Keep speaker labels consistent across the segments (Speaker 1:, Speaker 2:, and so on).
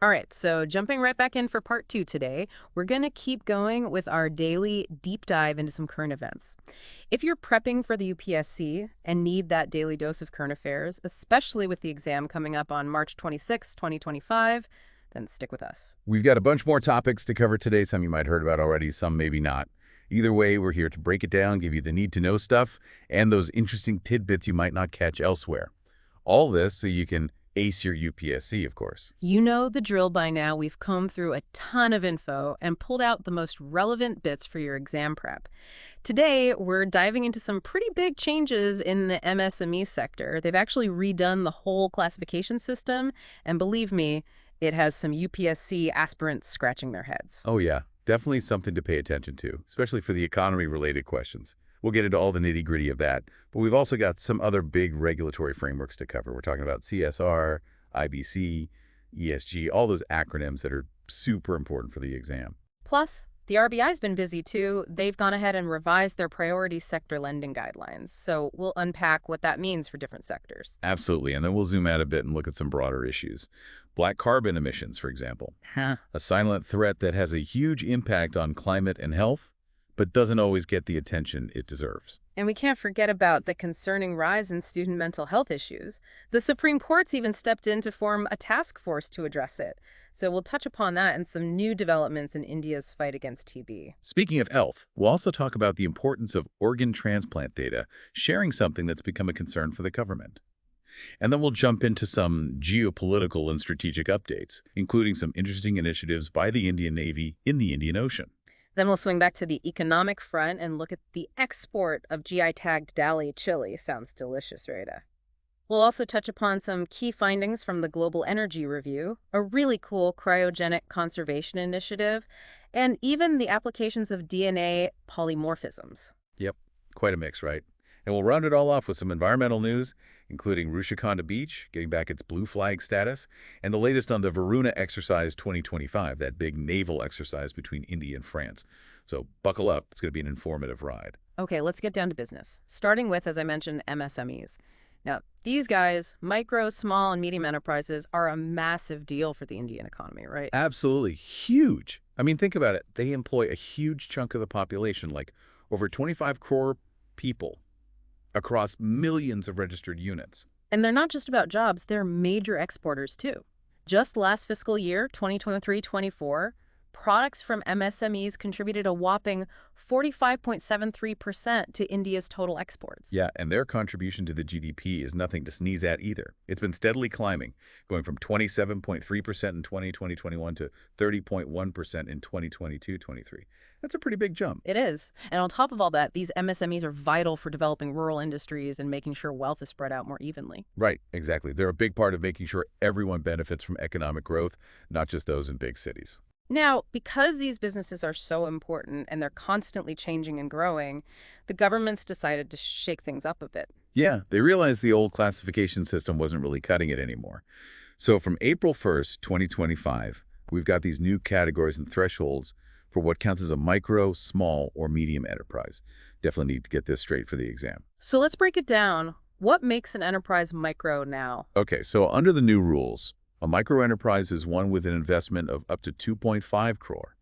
Speaker 1: All right, so jumping right back in for part 2 today, we're going to keep going with our daily deep dive into some current events. If you're prepping for the UPSC and need that daily dose of current affairs, especially with the exam coming up on March 26, 2025, then stick with us.
Speaker 2: We've got a bunch more topics to cover today, some you might have heard about already, some maybe not. Either way, we're here to break it down, give you the need-to-know stuff, and those interesting tidbits you might not catch elsewhere. All this so you can ace your UPSC, of course.
Speaker 1: You know the drill by now. We've combed through a ton of info and pulled out the most relevant bits for your exam prep. Today, we're diving into some pretty big changes in the MSME sector. They've actually redone the whole classification system, and believe me, it has some UPSC aspirants scratching their heads.
Speaker 2: Oh yeah, definitely something to pay attention to, especially for the economy-related questions. We'll get into all the nitty-gritty of that, but we've also got some other big regulatory frameworks to cover. We're talking about CSR, IBC, ESG, all those acronyms that are super important for the exam.
Speaker 1: Plus, the RBI's been busy too. They've gone ahead and revised their priority sector lending guidelines. So we'll unpack what that means for different sectors.
Speaker 2: Absolutely, and then we'll zoom out a bit and look at some broader issues. Black carbon emissions, for example. A silent threat that has a huge impact on climate and health, but doesn't always get the attention it deserves.
Speaker 1: And we can't forget about the concerning rise in student mental health issues. The Supreme Court's even stepped in to form a task force to address it. So we'll touch upon that and some new developments in India's fight against TB.
Speaker 2: Speaking of health, we'll also talk about the importance of organ transplant data, sharing something that's become a concern for the government. And then we'll jump into some geopolitical and strategic updates, including some interesting initiatives by the Indian Navy in the Indian Ocean.
Speaker 1: Then we'll swing back to the economic front and look at the export of GI-tagged Dali chili. Sounds delicious, Rita. We'll also touch upon some key findings from the Global Energy Review, a really cool cryogenic conservation initiative, and even the applications of DNA polymorphisms.
Speaker 2: Yep, quite a mix, right? And we'll round it all off with some environmental news, including Rushikonda Beach getting back its blue flag status, and the latest on the Varuna Exercise 2025, that big naval exercise between India and France. So buckle up, it's going to be an informative ride.
Speaker 1: Okay, let's get down to business, starting with, as I mentioned, MSMEs. Now, these guys, micro, small, and medium enterprises, are a massive deal for the Indian economy, right?
Speaker 2: Absolutely huge. I mean, think about it. They employ a huge chunk of the population, like over 25 crore people across millions of registered units.
Speaker 1: And they're not just about jobs, they're major exporters too. Just last fiscal year, 2023-24, products from MSMEs contributed a whopping 45.73% to India's total exports.
Speaker 2: Yeah, and their contribution to the GDP is nothing to sneeze at either. It's been steadily climbing, going from 27.3% in 2020-21 to 30.1% in 2022-23. That's a pretty big jump.
Speaker 1: It is. And on top of all that, these MSMEs are vital for developing rural industries and making sure wealth is spread out more evenly.
Speaker 2: Right, exactly. They're a big part of making sure everyone benefits from economic growth, not just those in big cities.
Speaker 1: Now, because these businesses are so important and they're constantly changing and growing, the government's decided to shake things up a bit.
Speaker 2: Yeah, they realized the old classification system wasn't really cutting it anymore. So from April 1st, 2025, we've got these new categories and thresholds for what counts as a micro, small, or medium enterprise. Definitely need to get this straight for the exam.
Speaker 1: So let's break it down. What makes an enterprise micro now?
Speaker 2: Okay, so under the new rules, a micro enterprise is one with an investment of up to 2.5 crore.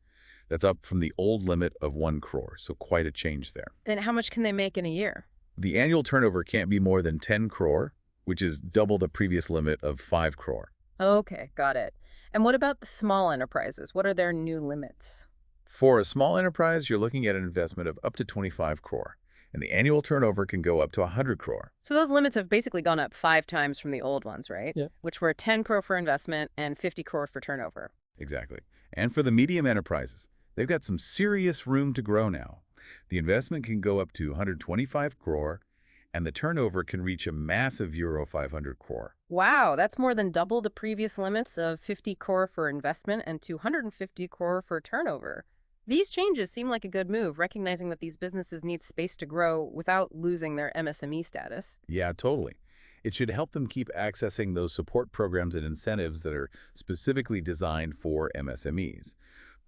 Speaker 2: That's up from the old limit of 1 crore, so quite a change there.
Speaker 1: And how much can they make in a year?
Speaker 2: The annual turnover can't be more than 10 crore, which is double the previous limit of 5 crore.
Speaker 1: Okay, got it. And what about the small enterprises? What are their new limits?
Speaker 2: For a small enterprise, you're looking at an investment of up to 25 crore, and the annual turnover can go up to 100 crore.
Speaker 1: So those limits have basically gone up 5 times from the old ones, right?
Speaker 3: Yeah.
Speaker 1: Which were 10 crore for investment and 50 crore for turnover.
Speaker 2: Exactly. And for the medium enterprises, they've got some serious room to grow now. The investment can go up to 125 crore, and the turnover can reach a massive euro 500 crore.
Speaker 1: Wow, that's more than double the previous limits of 50 crore for investment and 250 crore for turnover. These changes seem like a good move, recognizing that these businesses need space to grow without losing their MSME status.
Speaker 2: Yeah, totally. It should help them keep accessing those support programs and incentives that are specifically designed for MSMEs.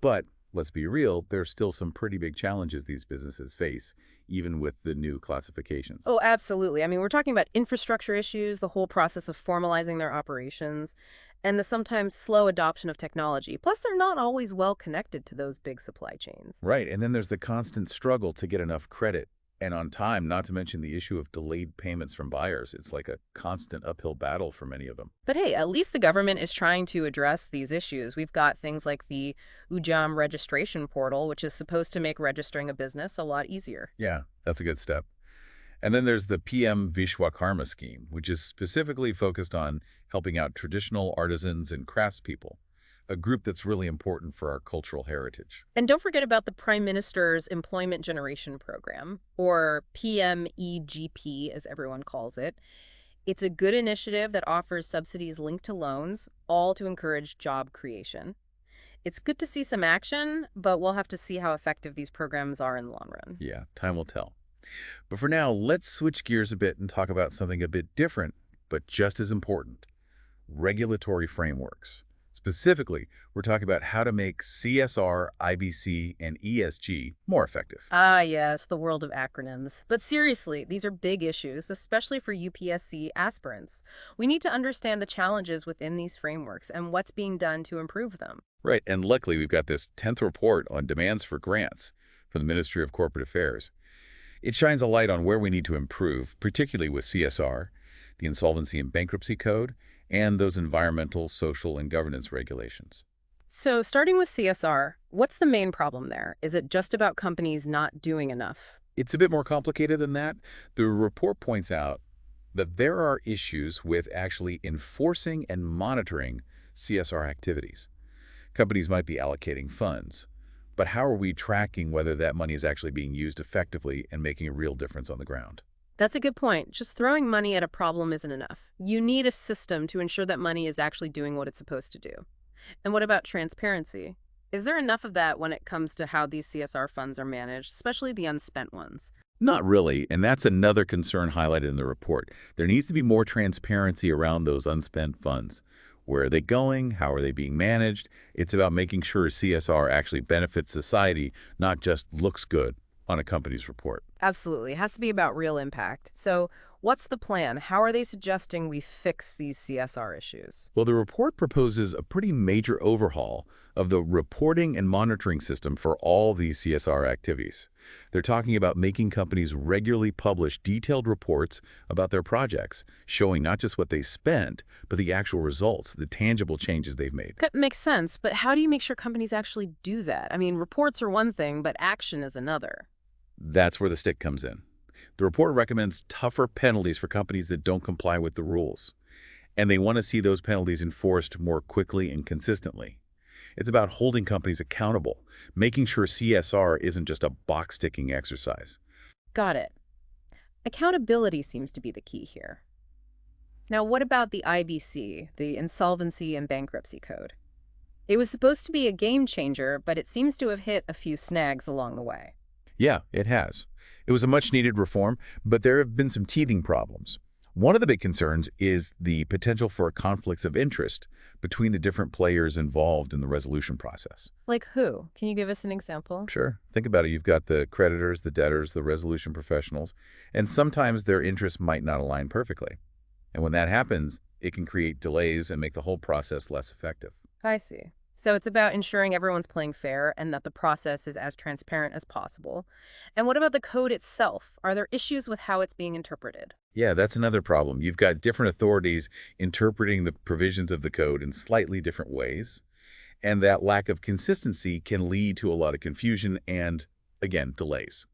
Speaker 2: But let's be real, there's still some pretty big challenges these businesses face, even with the new classifications.
Speaker 1: Oh, absolutely. I mean, we're talking about infrastructure issues, the whole process of formalizing their operations, and the sometimes slow adoption of technology. Plus, they're not always well connected to those big supply chains.
Speaker 2: Right, and then there's the constant struggle to get enough credit and on time, not to mention the issue of delayed payments from buyers. It's like a constant uphill battle for many of them.
Speaker 1: But hey, at least the government is trying to address these issues. We've got things like the UJAM registration portal, which is supposed to make registering a business a lot easier.
Speaker 2: Yeah, that's a good step. And then there's the PM Vishwakarma scheme, which is specifically focused on helping out traditional artisans and craftspeople, a group that's really important for our cultural heritage.
Speaker 1: And don't forget about the Prime Minister's Employment Generation Program, or PMEGP, as everyone calls it. It's a good initiative that offers subsidies linked to loans, all to encourage job creation. It's good to see some action, but we'll have to see how effective these programs are in the long run.
Speaker 2: Yeah, time will tell. But for now, let's switch gears a bit and talk about something a bit different, but just as important: regulatory frameworks. Specifically, we're talking about how to make CSR, IBC, and ESG more effective.
Speaker 1: Ah, yes, the world of acronyms. But seriously, these are big issues, especially for UPSC aspirants. We need to understand the challenges within these frameworks and what's being done to improve them.
Speaker 2: Right, and luckily we've got this 10th report on demands for grants from the Ministry of Corporate Affairs. It shines a light on where we need to improve, particularly with CSR, the Insolvency and Bankruptcy Code, and those environmental, social, and governance regulations.
Speaker 1: So, starting with CSR, what's the main problem there? Is it just about companies not doing enough?
Speaker 2: It's a bit more complicated than that. The report points out that there are issues with actually enforcing and monitoring CSR activities. Companies might be allocating funds, but how are we tracking whether that money is actually being used effectively and making a real difference on the ground?
Speaker 1: That's a good point. Just throwing money at a problem isn't enough. You need a system to ensure that money is actually doing what it's supposed to do. And what about transparency? Is there enough of that when it comes to how these CSR funds are managed, especially the unspent ones?
Speaker 2: Not really, and that's another concern highlighted in the report. There needs to be more transparency around those unspent funds. Where are they going? How are they being managed? It's about making sure CSR actually benefits society, not just looks good on a company's report.
Speaker 1: Absolutely. It has to be about real impact. So what's the plan? How are they suggesting we fix these CSR issues?
Speaker 2: Well, the report proposes a pretty major overhaul of the reporting and monitoring system for all these CSR activities. They're talking about making companies regularly publish detailed reports about their projects, showing not just what they spent, but the actual results, the tangible changes they've made.
Speaker 1: That makes sense, but how do you make sure companies actually do that? I mean, reports are one thing, but action is another.
Speaker 2: That's where the stick comes in. The report recommends tougher penalties for companies that don't comply with the rules, and they want to see those penalties enforced more quickly and consistently. It's about holding companies accountable, making sure CSR isn't just a box-ticking exercise.
Speaker 1: Got it. Accountability seems to be the key here. Now, what about the IBC, the Insolvency and Bankruptcy Code? It was supposed to be a game changer, but it seems to have hit a few snags along the way.
Speaker 2: Yeah, it has. It was a much-needed reform, but there have been some teething problems. One of the big concerns is the potential for conflicts of interest between the different players involved in the resolution process.
Speaker 1: Like who? Can you give us an example?
Speaker 2: Sure. Think about it. You've got the creditors, the debtors, the resolution professionals, and sometimes their interests might not align perfectly. And when that happens, it can create delays and make the whole process less effective.
Speaker 1: I see. So it's about ensuring everyone's playing fair and that the process is as transparent as possible. And what about the code itself? Are there issues with how it's being interpreted?
Speaker 2: Yeah, that's another problem. You've got different authorities interpreting the provisions of the code in slightly different ways, and that lack of consistency can lead to a lot of confusion and, again, delays.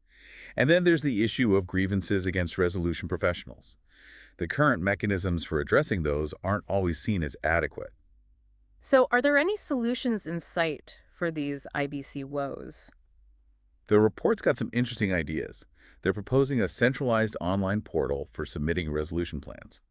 Speaker 2: And then there's the issue of grievances against resolution professionals. The current mechanisms for addressing those aren't always seen as adequate.
Speaker 1: So are there any solutions in sight for these IBC woes?
Speaker 2: The report's got some interesting ideas. They're proposing a centralized online portal for submitting resolution plans.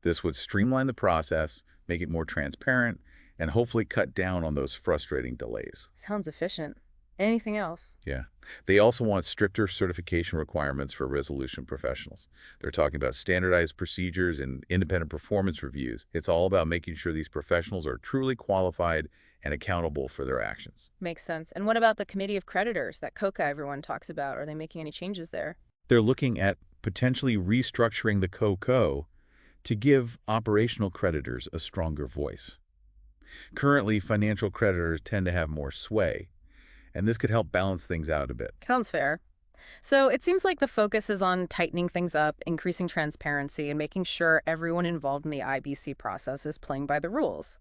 Speaker 2: This would streamline the process, make it more transparent, and hopefully cut down on those frustrating delays.
Speaker 1: Sounds efficient. Anything else?
Speaker 2: Yeah. They also want stricter certification requirements for resolution professionals. They're talking about standardized procedures and independent performance reviews. It's all about making sure these professionals are truly qualified and accountable for their actions.
Speaker 1: Makes sense. And what about the committee of creditors, that COCA everyone talks about? Are they making any changes there?
Speaker 2: They're looking at potentially restructuring the COCO to give operational creditors a stronger voice. Currently, financial creditors tend to have more sway, and this could help balance things out a bit.
Speaker 1: Sounds fair. So it seems like the focus is on tightening things up, increasing transparency, and making sure everyone involved in the IBC process is playing by the rules.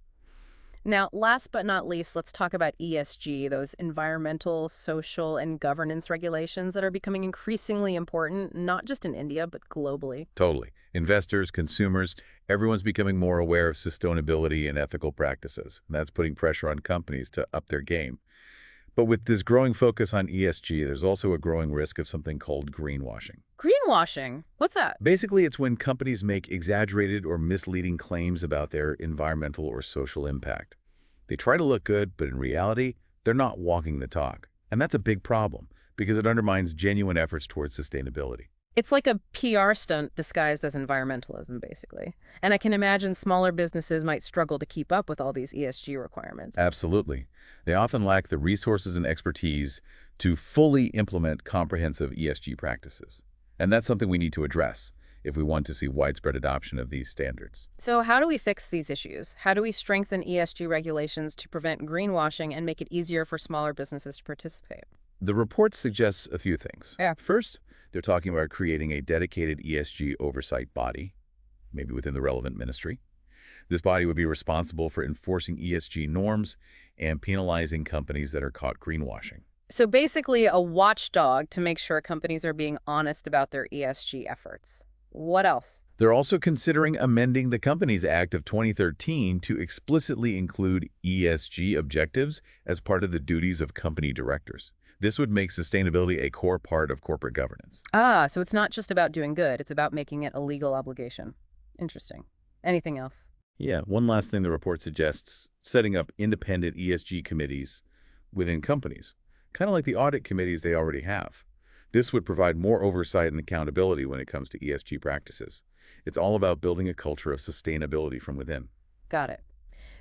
Speaker 1: Now, last but not least, let's talk about ESG, those environmental, social, and governance regulations that are becoming increasingly important, not just in India, but globally.
Speaker 2: Totally. Investors, consumers, everyone's becoming more aware of sustainability and ethical practices. And that's putting pressure on companies to up their game. But with this growing focus on ESG, there's also a growing risk of something called greenwashing.
Speaker 1: Greenwashing? What's that?
Speaker 2: Basically, it's when companies make exaggerated or misleading claims about their environmental or social impact. They try to look good, but in reality, they're not walking the talk. And that's a big problem because it undermines genuine efforts towards sustainability.
Speaker 1: It's like a PR stunt disguised as environmentalism, basically. And I can imagine smaller businesses might struggle to keep up with all these ESG requirements.
Speaker 2: Absolutely. They often lack the resources and expertise to fully implement comprehensive ESG practices. And that's something we need to address if we want to see widespread adoption of these standards.
Speaker 1: So how do we fix these issues? How do we strengthen ESG regulations to prevent greenwashing and make it easier for smaller businesses to participate?
Speaker 2: The report suggests a few things.
Speaker 1: Yeah.
Speaker 2: First, they're talking about creating a dedicated ESG oversight body, maybe within the relevant ministry. This body would be responsible for enforcing ESG norms and penalizing companies that are caught greenwashing.
Speaker 1: So basically a watchdog to make sure companies are being honest about their ESG efforts. What else?
Speaker 2: They're also considering amending the Companies Act of 2013 to explicitly include ESG objectives as part of the duties of company directors. This would make sustainability a core part of corporate governance.
Speaker 1: Ah, so it's not just about doing good, it's about making it a legal obligation. Interesting. Anything else?
Speaker 2: Yeah, one last thing the report suggests, setting up independent ESG committees within companies, kind of like the audit committees they already have. This would provide more oversight and accountability when it comes to ESG practices. It's all about building a culture of sustainability from within.
Speaker 1: Got it.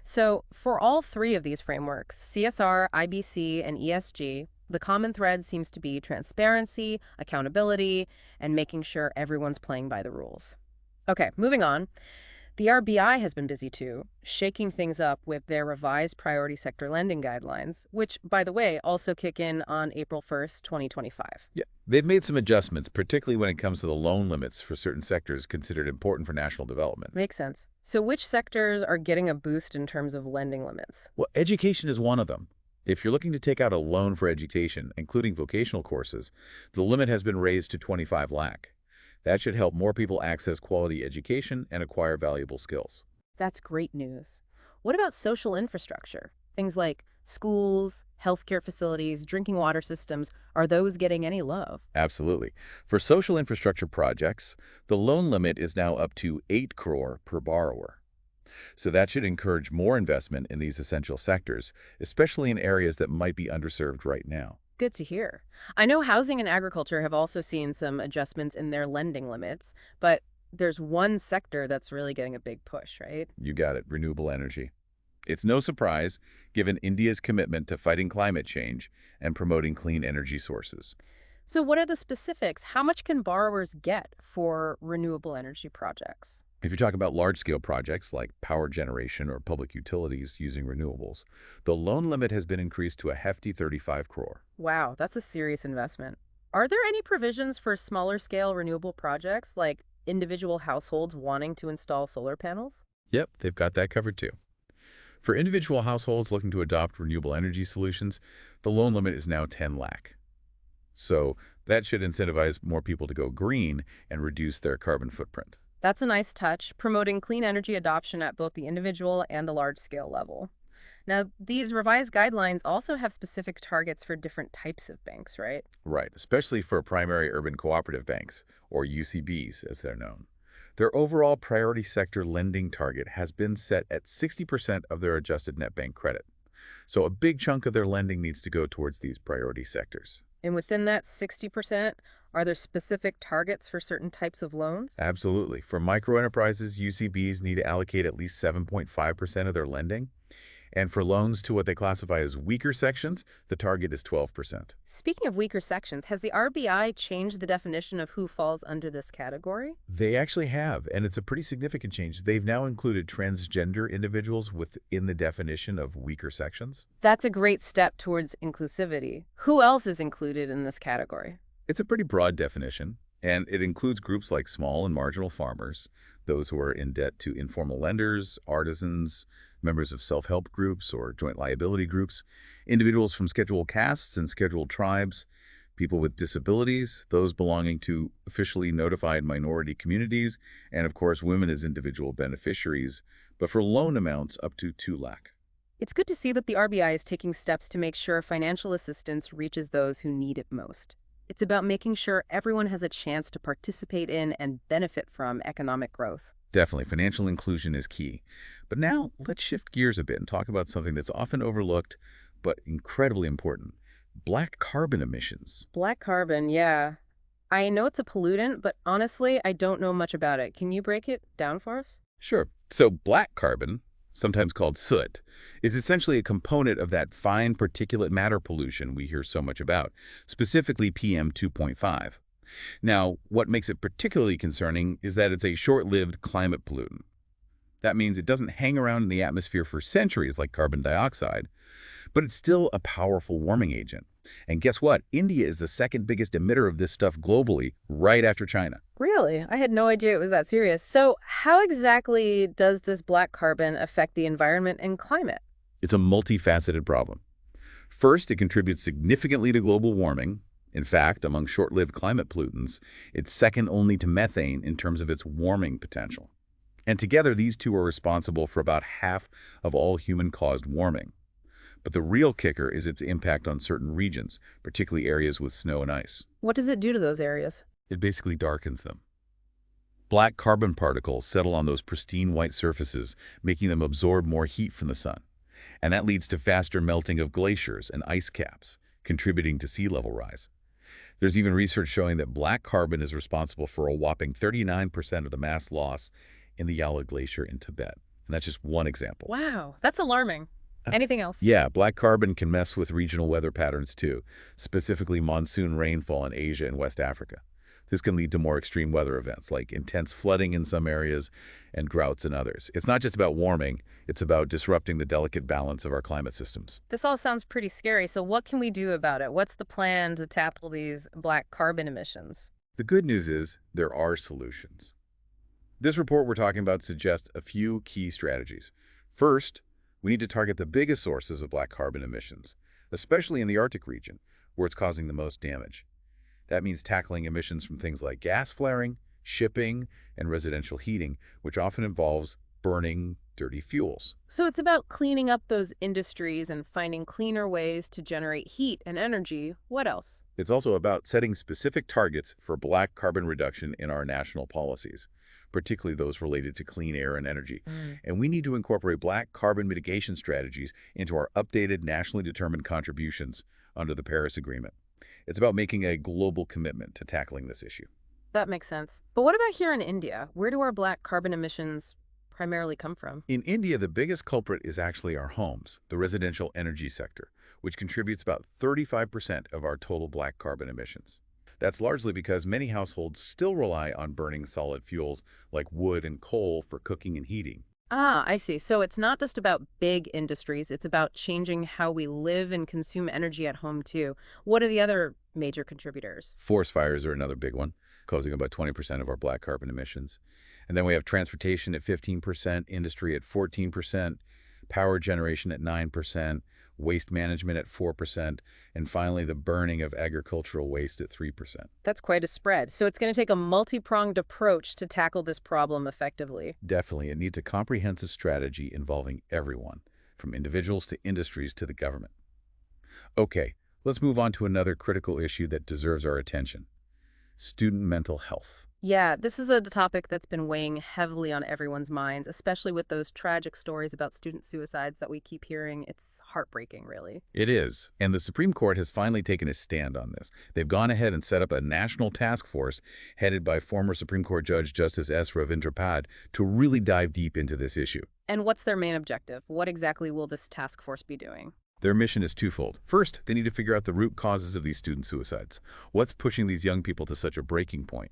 Speaker 1: So for all three of these frameworks, CSR, IBC, and ESG, the common thread seems to be transparency, accountability, and making sure everyone's playing by the rules. Okay, moving on. The RBI has been busy too, shaking things up with their revised priority sector lending guidelines, which, by the way, also kick in on April 1st, 2025.
Speaker 2: Yeah, they've made some adjustments, particularly when it comes to the loan limits for certain sectors considered important for national development.
Speaker 1: Makes sense. So which sectors are getting a boost in terms of lending limits?
Speaker 2: Well, education is one of them. If you're looking to take out a loan for education, including vocational courses, the limit has been raised to 25 lakh. That should help more people access quality education and acquire valuable skills.
Speaker 1: That's great news. What about social infrastructure? Things like schools, healthcare facilities, drinking water systems, are those getting any love?
Speaker 2: Absolutely. For social infrastructure projects, the loan limit is now up to 8 crore per borrower. So that should encourage more investment in these essential sectors, especially in areas that might be underserved right now.
Speaker 1: Good to hear. I know housing and agriculture have also seen some adjustments in their lending limits, but there's one sector that's really getting a big push, right?
Speaker 2: You got it, renewable energy. It's no surprise, given India's commitment to fighting climate change and promoting clean energy sources.
Speaker 1: So what are the specifics? How much can borrowers get for renewable energy projects?
Speaker 2: If you're talking about large-scale projects like power generation or public utilities using renewables, the loan limit has been increased to a hefty 35 crore.
Speaker 1: Wow, that's a serious investment. Are there any provisions for smaller scale renewable projects, like individual households wanting to install solar panels?
Speaker 2: Yep, they've got that covered too. For individual households looking to adopt renewable energy solutions, the loan limit is now 10 lakh. So that should incentivize more people to go green and reduce their carbon footprint.
Speaker 1: That's a nice touch, promoting clean energy adoption at both the individual and the large-scale level. Now, these revised guidelines also have specific targets for different types of banks, right?
Speaker 2: Right, especially for primary urban cooperative banks, or UCBs as they're known. Their overall priority sector lending target has been set at 60% of their adjusted net bank credit. So a big chunk of their lending needs to go towards these priority sectors.
Speaker 1: And within that 60%, are there specific targets for certain types of loans?
Speaker 2: Absolutely. For microenterprises, UCBs need to allocate at least 7.5% of their lending. And for loans to what they classify as weaker sections, the target is 12%.
Speaker 1: Speaking of weaker sections, has the RBI changed the definition of who falls under this category?
Speaker 2: They actually have, and it's a pretty significant change. They've now included transgender individuals within the definition of weaker sections.
Speaker 1: That's a great step towards inclusivity. Who else is included in this category?
Speaker 2: It's a pretty broad definition, and it includes groups like small and marginal farmers, those who are in debt to informal lenders, artisans, members of self-help groups or joint liability groups, individuals from scheduled castes and scheduled tribes, people with disabilities, those belonging to officially notified minority communities, and of course women as individual beneficiaries, but for loan amounts up to 2 lakh.
Speaker 1: It's good to see that the RBI is taking steps to make sure financial assistance reaches those who need it most. It's about making sure everyone has a chance to participate in and benefit from economic growth.
Speaker 2: Definitely, financial inclusion is key. But now, let's shift gears a bit and talk about something that's often overlooked, but incredibly important. Black carbon emissions.
Speaker 1: Black carbon, yeah. I know it's a pollutant, but honestly, I don't know much about it. Can you break it down for us?
Speaker 2: Sure. So black carbon, sometimes called soot, is essentially a component of that fine particulate matter pollution we hear so much about, specifically PM 2.5. Now, what makes it particularly concerning is that it's a short-lived climate pollutant. That means it doesn't hang around in the atmosphere for centuries like carbon dioxide, but it's still a powerful warming agent. And guess what? India is the second biggest emitter of this stuff globally, right after China.
Speaker 1: Really? I had no idea it was that serious. So how exactly does this black carbon affect the environment and climate?
Speaker 2: It's a multifaceted problem. First, it contributes significantly to global warming. In fact, among short-lived climate pollutants, it's second only to methane in terms of its warming potential. And together, these two are responsible for about half of all human-caused warming. But the real kicker is its impact on certain regions, particularly areas with snow and ice.
Speaker 1: What does it do to those areas?
Speaker 2: It basically darkens them. Black carbon particles settle on those pristine white surfaces, making them absorb more heat from the sun. And that leads to faster melting of glaciers and ice caps, contributing to sea level rise. There's even research showing that black carbon is responsible for a whopping 39% of the mass loss in the Yala Glacier in Tibet. And that's just one example.
Speaker 1: Wow, that's alarming. Anything else?
Speaker 2: Yeah, black carbon can mess with regional weather patterns too, specifically monsoon rainfall in Asia and West Africa. This can lead to more extreme weather events like intense flooding in some areas and droughts in others. It's not just about warming, it's about disrupting the delicate balance of our climate systems.
Speaker 1: This all sounds pretty scary, so what can we do about it? What's the plan to tackle these black carbon emissions?
Speaker 2: The good news is there are solutions. This report we're talking about suggests a few key strategies. First, we need to target the biggest sources of black carbon emissions, especially in the Arctic region, where it's causing the most damage. That means tackling emissions from things like gas flaring, shipping, and residential heating, which often involves burning dirty fuels.
Speaker 1: So it's about cleaning up those industries and finding cleaner ways to generate heat and energy. What else?
Speaker 2: It's also about setting specific targets for black carbon reduction in our national policies, particularly those related to clean air and energy. And we need to incorporate black carbon mitigation strategies into our updated nationally determined contributions under the Paris Agreement. It's about making a global commitment to tackling this issue.
Speaker 1: That makes sense. But what about here in India? Where do our black carbon emissions primarily come from?
Speaker 2: In India, the biggest culprit is actually our homes, the residential energy sector, which contributes about 35% of our total black carbon emissions. That's largely because many households still rely on burning solid fuels like wood and coal for cooking and heating.
Speaker 1: Ah, I see. So it's not just about big industries. It's about changing how we live and consume energy at home, too. What are the other major contributors?
Speaker 2: Forest fires are another big one, causing about 20% of our black carbon emissions. And then we have transportation at 15%, industry at 14%, power generation at 9%, waste management at 4%, and finally the burning of agricultural waste at 3%.
Speaker 1: That's quite a spread. So it's going to take a multi-pronged approach to tackle this problem effectively.
Speaker 2: Definitely, it needs a comprehensive strategy involving everyone, from individuals to industries to the government. Okay, let's move on to another critical issue that deserves our attention: student mental health.
Speaker 1: Yeah, this is a topic that's been weighing heavily on everyone's minds, especially with those tragic stories about student suicides that we keep hearing. It's heartbreaking, really.
Speaker 2: It is, and the Supreme Court has finally taken a stand on this. They've gone ahead and set up a national task force headed by former Supreme Court Judge Justice S. Ravindra Pad to really dive deep into this issue.
Speaker 1: And what's their main objective? What exactly will this task force be doing?
Speaker 2: Their mission is twofold. First, they need to figure out the root causes of these student suicides. What's pushing these young people to such a breaking point?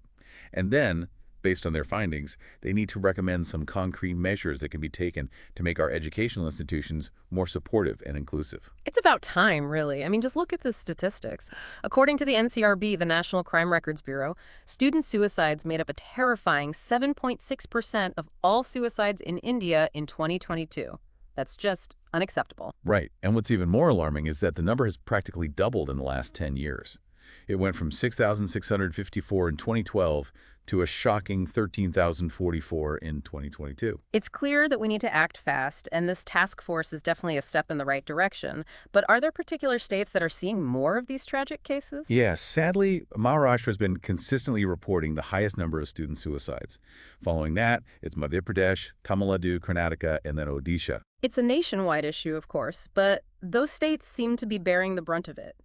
Speaker 2: And then, based on their findings, they need to recommend some concrete measures that can be taken to make our educational institutions more supportive and inclusive.
Speaker 1: It's about time, really. I mean, just look at the statistics. According to the NCRB, the National Crime Records Bureau, student suicides made up a terrifying 7.6% of all suicides in India in 2022. That's just unacceptable.
Speaker 2: Right. And what's even more alarming is that the number has practically doubled in the last 10 years. It went from 6,654 in 2012 to a shocking 13,044 in 2022.
Speaker 1: It's clear that we need to act fast, and this task force is definitely a step in the right direction. But are there particular states that are seeing more of these tragic cases?
Speaker 2: Yes, sadly, Maharashtra has been consistently reporting the highest number of student suicides. Following that, it's Madhya Pradesh, Tamil Nadu, Karnataka, and then Odisha.
Speaker 1: It's a nationwide issue, of course, but those states seem to be bearing the brunt of it.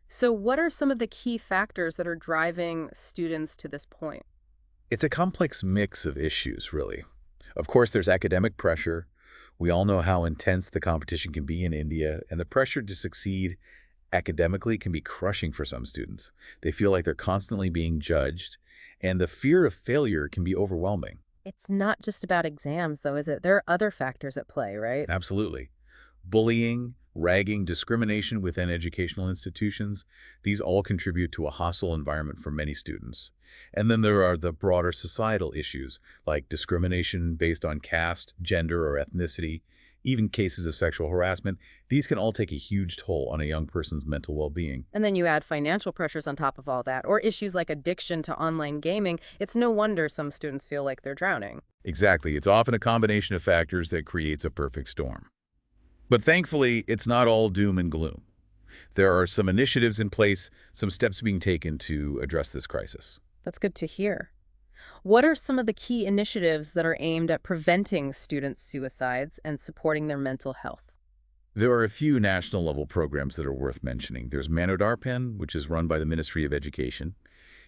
Speaker 1: So what are some of the key factors that are driving students to this point?
Speaker 2: It's a complex mix of issues, really. Of course, there's academic pressure. We all know how intense the competition can be in India, and the pressure to succeed academically can be crushing for some students. They feel like they're constantly being judged, and the fear of failure can be overwhelming.
Speaker 1: It's not just about exams, though, is it? There are other factors at play, right?
Speaker 2: Absolutely. Bullying, ragging, discrimination within educational institutions, these all contribute to a hostile environment for many students. And then there are the broader societal issues like discrimination based on caste, gender, or ethnicity, even cases of sexual harassment. These can all take a huge toll on a young person's mental well-being.
Speaker 1: And then you add financial pressures on top of all that, or issues like addiction to online gaming. It's no wonder some students feel like they're drowning.
Speaker 2: Exactly. It's often a combination of factors that creates a perfect storm. But thankfully, it's not all doom and gloom. There are some initiatives in place, some steps being taken to address this crisis.
Speaker 1: That's good to hear. What are some of the key initiatives that are aimed at preventing student suicides and supporting their mental health?
Speaker 2: There are a few national-level programs that are worth mentioning. There's Manodarpen, which is run by the Ministry of Education.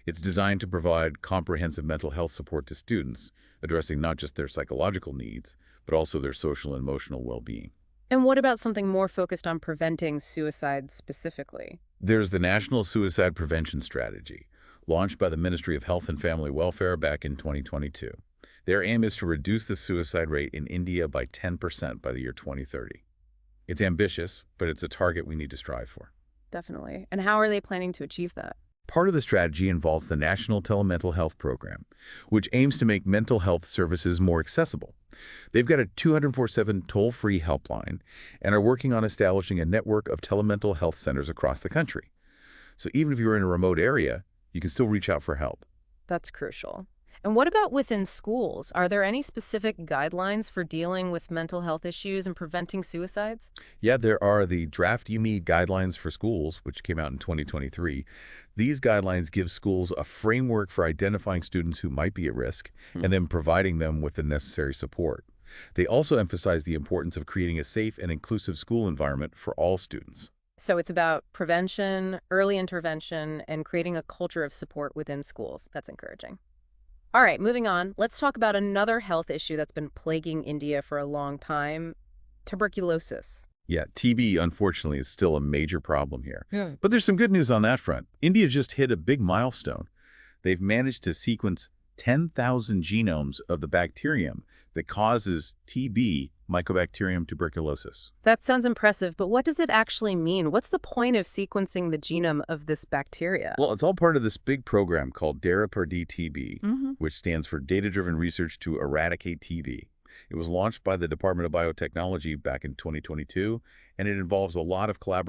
Speaker 2: It's designed to provide comprehensive mental health support to students, addressing not just their psychological needs, but also their social and emotional well-being.
Speaker 1: And what about something more focused on preventing suicide specifically?
Speaker 2: There's the National Suicide Prevention Strategy, launched by the Ministry of Health and Family Welfare back in 2022. Their aim is to reduce the suicide rate in India by 10% by the year 2030. It's ambitious, but it's a target we need to strive for.
Speaker 1: Definitely. And how are they planning to achieve that?
Speaker 2: Part of the strategy involves the National Telemental Health Program, which aims to make mental health services more accessible. They've got a 24/7 toll-free helpline and are working on establishing a network of telemental health centers across the country. So even if you're in a remote area, you can still reach out for help.
Speaker 1: That's crucial. And what about within schools? Are there any specific guidelines for dealing with mental health issues and preventing suicides?
Speaker 2: Yeah, there are the Draft UME Guidelines for Schools, which came out in 2023. These guidelines give schools a framework for identifying students who might be at risk and then providing them with the necessary support. They also emphasize the importance of creating a safe and inclusive school environment for all students.
Speaker 1: So it's about prevention, early intervention, and creating a culture of support within schools. That's encouraging. All right, moving on. Let's talk about another health issue that's been plaguing India for a long time, tuberculosis.
Speaker 2: Yeah, TB, unfortunately, is still a major problem here.
Speaker 1: Yeah.
Speaker 2: But there's some good news on that front. India just hit a big milestone. They've managed to sequence 10,000 genomes of the bacterium that causes TB, Mycobacterium tuberculosis.
Speaker 1: That sounds impressive, but what does it actually mean? What's the point of sequencing the genome of this bacteria?
Speaker 2: Well, it's all part of this big program called DARA per DTB,
Speaker 1: Mm-hmm.
Speaker 2: which stands for Data-Driven Research to Eradicate TB. It was launched by the Department of Biotechnology back in 2022, and it involves a lot of collaboration